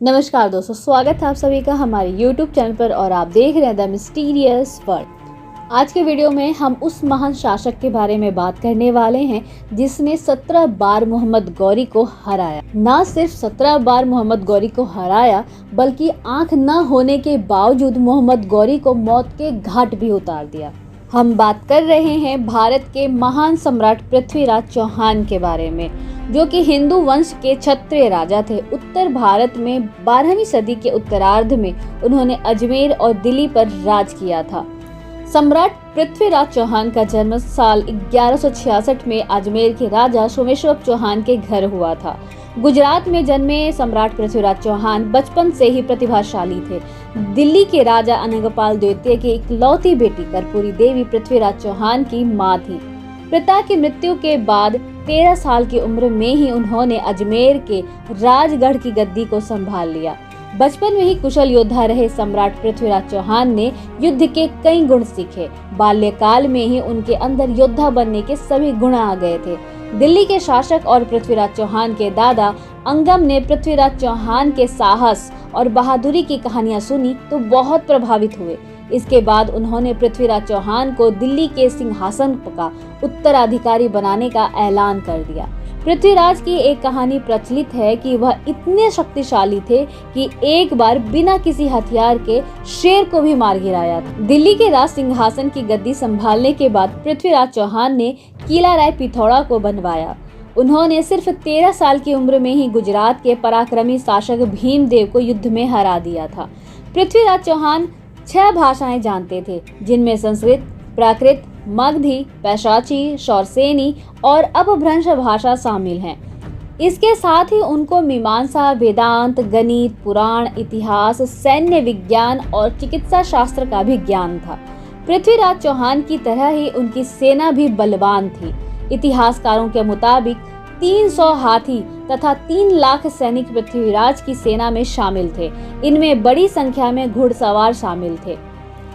नमस्कार दोस्तों, स्वागत है आप सभी का हमारे YouTube चैनल पर और आप देख रहे हैं द मिस्टीरियस वर्ल्ड। आज के वीडियो में हम उस महान शासक के बारे में बात करने वाले हैं जिसने 17 बार मोहम्मद गौरी को हराया। ना सिर्फ 17 बार मोहम्मद गौरी को हराया बल्कि आंख न होने के बावजूद मोहम्मद गौरी को मौत के घाट भी उतार दिया। हम बात कर रहे हैं भारत के महान सम्राट पृथ्वीराज चौहान के बारे में, जो कि हिंदू वंश के क्षत्रिय राजा थे। उत्तर भारत में 12वीं सदी के उत्तरार्ध में उन्होंने अजमेर और दिल्ली पर राज किया था। सम्राट पृथ्वीराज चौहान का जन्म साल 1166 में अजमेर के राजा सोमेश्वर चौहान के घर हुआ था। गुजरात में जन्मे सम्राट पृथ्वीराज चौहान बचपन से ही प्रतिभाशाली थे। दिल्ली के राजा अनंगपाल द्वितीय की इकलौती बेटी कर्पूरी देवी पृथ्वीराज चौहान की मां थी। पिता की मृत्यु के बाद 13 साल की उम्र में ही उन्होंने अजमेर के राजगढ़ की गद्दी को संभाल लिया। बचपन में ही कुशल योद्धा रहे सम्राट पृथ्वीराज चौहान ने युद्ध के कई गुण सीखे। बाल्यकाल में ही उनके अंदर योद्धा बनने के सभी गुण आ गए थे। दिल्ली के शासक और पृथ्वीराज चौहान के दादा अंगम ने पृथ्वीराज चौहान के साहस और बहादुरी की कहानियां सुनी तो बहुत प्रभावित हुए। इसके बाद उन्होंने पृथ्वीराज चौहान को दिल्ली के सिंहासन का उत्तराधिकारी बनाने का ऐलान कर दिया। पृथ्वीराज की एक कहानी प्रचलित है कि वह इतने शक्तिशाली थे कि एक बार बिना किसी हथियार के शेर को भी मार गिराया था। दिल्ली के राज सिंहासन की गद्दी संभालने के बाद पृथ्वीराज चौहान ने किला राय पिथौरा को बनवाया। उन्होंने सिर्फ 13 साल की उम्र में ही गुजरात के पराक्रमी शासक भीमदेव को युद्ध में हरा दिया था। पृथ्वीराज चौहान 6 भाषाएं जानते थे, जिनमें संस्कृत, प्राकृत, मगधी, पैशाची, शौरसेनी और अपभ्रंश भाषा शामिल हैं। इसके साथ ही उनको मीमांसा, वेदांत, गणित, पुराण, इतिहास, सैन्य विज्ञान और चिकित्सा शास्त्र का भी ज्ञान था। पृथ्वीराज चौहान की तरह ही उनकी सेना भी बलवान थी। इतिहासकारों के मुताबिक 300 हाथी तथा 3 लाख सैनिक पृथ्वीराज की सेना में शामिल थे। इनमें बड़ी संख्या में घुड़सवार शामिल थे।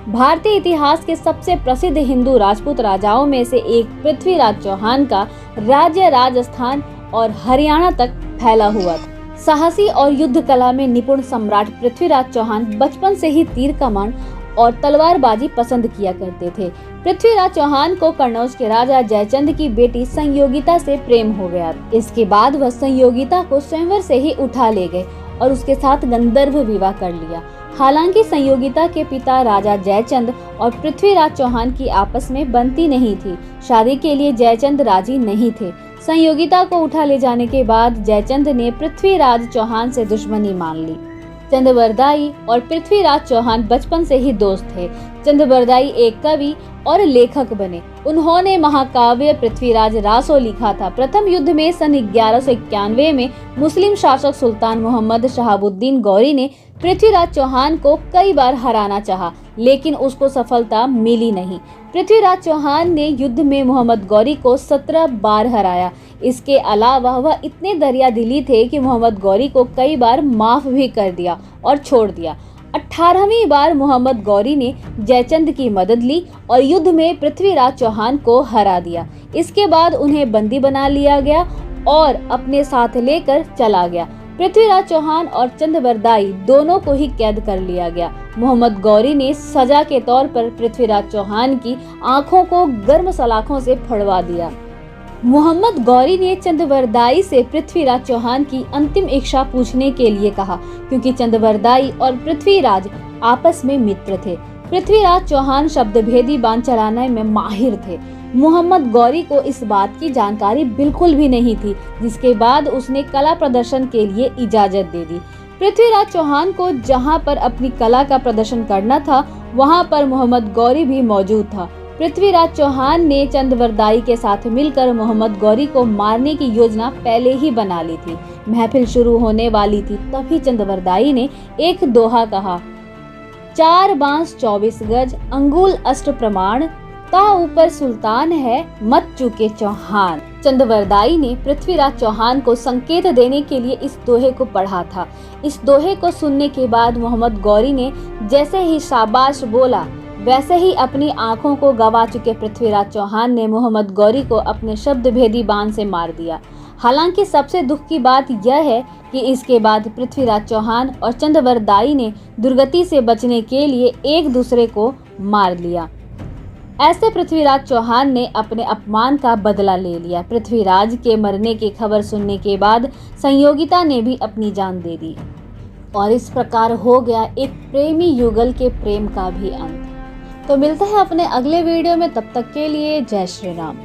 भारतीय इतिहास के सबसे प्रसिद्ध हिंदू राजपूत राजाओं में से एक पृथ्वीराज चौहान का राज्य राजस्थान और हरियाणा तक फैला हुआ था। साहसी और युद्ध कला में निपुण सम्राट पृथ्वीराज चौहान बचपन से ही तीर कमान और तलवारबाजी पसंद किया करते थे। पृथ्वीराज चौहान को कन्नौज के राजा जयचंद की बेटी संयोगिता से प्रेम हो गया। इसके बाद वह संयोगिता को स्वयंवर से ही उठा ले गए और उसके साथ गंधर्व विवाह कर लिया। हालांकि संयोगिता के पिता राजा जयचंद और पृथ्वीराज चौहान की आपस में बनती नहीं थी। शादी के लिए जयचंद राजी नहीं थे। संयोगिता को उठा ले जाने के बाद जयचंद ने पृथ्वीराज चौहान से दुश्मनी मान ली। चंद्रबरदाई और पृथ्वीराज चौहान बचपन से ही दोस्त थे। चंद्रबरदाई एक कवि और लेखक बने। उन्होंने महाकाव्य पृथ्वीराज रासो लिखा था। प्रथम युद्ध में सन 1191 में मुस्लिम शासक सुल्तान मोहम्मद शहाबुद्दीन गौरी ने पृथ्वीराज चौहान को कई बार हराना चाहा, लेकिन उसको सफलता मिली नहीं। पृथ्वीराज चौहान ने युद्ध में मोहम्मद गौरी को 17 बार हराया। इसके अलावा वह इतने दरियादिली थे कि मोहम्मद गौरी को कई बार माफ भी कर दिया और छोड़ दिया। 18वीं बार मोहम्मद गौरी ने जयचंद की मदद ली और युद्ध में पृथ्वीराज चौहान को हरा दिया। इसके बाद उन्हें बंदी बना लिया गया और अपने साथ लेकर चला गया। पृथ्वीराज चौहान और चंद्रबरदाई दोनों को ही कैद कर लिया गया। मोहम्मद गौरी ने सजा के तौर पर पृथ्वीराज चौहान की आंखों को गर्म सलाखों से फड़वा दिया। मोहम्मद गौरी ने चंद्रबरदाई से पृथ्वीराज चौहान की अंतिम इच्छा पूछने के लिए कहा, क्योंकि चंद्रबरदाई और पृथ्वीराज आपस में मित्र थे। पृथ्वीराज चौहान शब्दभेदी बाण चलाने में माहिर थे। मोहम्मद गौरी को इस बात की जानकारी बिल्कुल भी नहीं थी, जिसके बाद उसने कला प्रदर्शन के लिए इजाजत दे दी। पृथ्वीराज चौहान को जहां पर अपनी कला का प्रदर्शन करना था, वहां पर मोहम्मद गौरी भी मौजूद था। पृथ्वीराज चौहान ने चंद्रबरदाई के साथ मिलकर मोहम्मद गौरी को मारने की योजना पहले ही बना ली थी। महफिल शुरू होने वाली थी, तभी चंद्रबरदाई ने एक दोहा कहा, 4 बांस 24 गज, अंगुल अष्ट प्रमाण, ता ऊपर सुल्तान है, मत चूके चौहान। चंद्रबरदाई ने पृथ्वीराज चौहान को संकेत देने के लिए इस दोहे को पढ़ा था। इस दोहे को सुनने के बाद मोहम्मद गौरी ने जैसे ही शाबाश बोला, वैसे ही अपनी आंखों को गवा चुके पृथ्वीराज चौहान ने मोहम्मद गौरी को अपने शब्द भेदी बाण से मार दिया। हालांकि सबसे दुख की बात यह है कि इसके बाद पृथ्वीराज चौहान और चंद्रवरदाई ने दुर्गति से बचने के लिए एक दूसरे को मार लिया। ऐसे पृथ्वीराज चौहान ने अपने अपमान का बदला ले लिया। पृथ्वीराज के मरने की खबर सुनने के बाद संयोगिता ने भी अपनी जान दे दी और इस प्रकार हो गया एक प्रेमी युगल के प्रेम का भी अंत। तो मिलते हैं अपने अगले वीडियो में, तब तक के लिए जय श्री राम।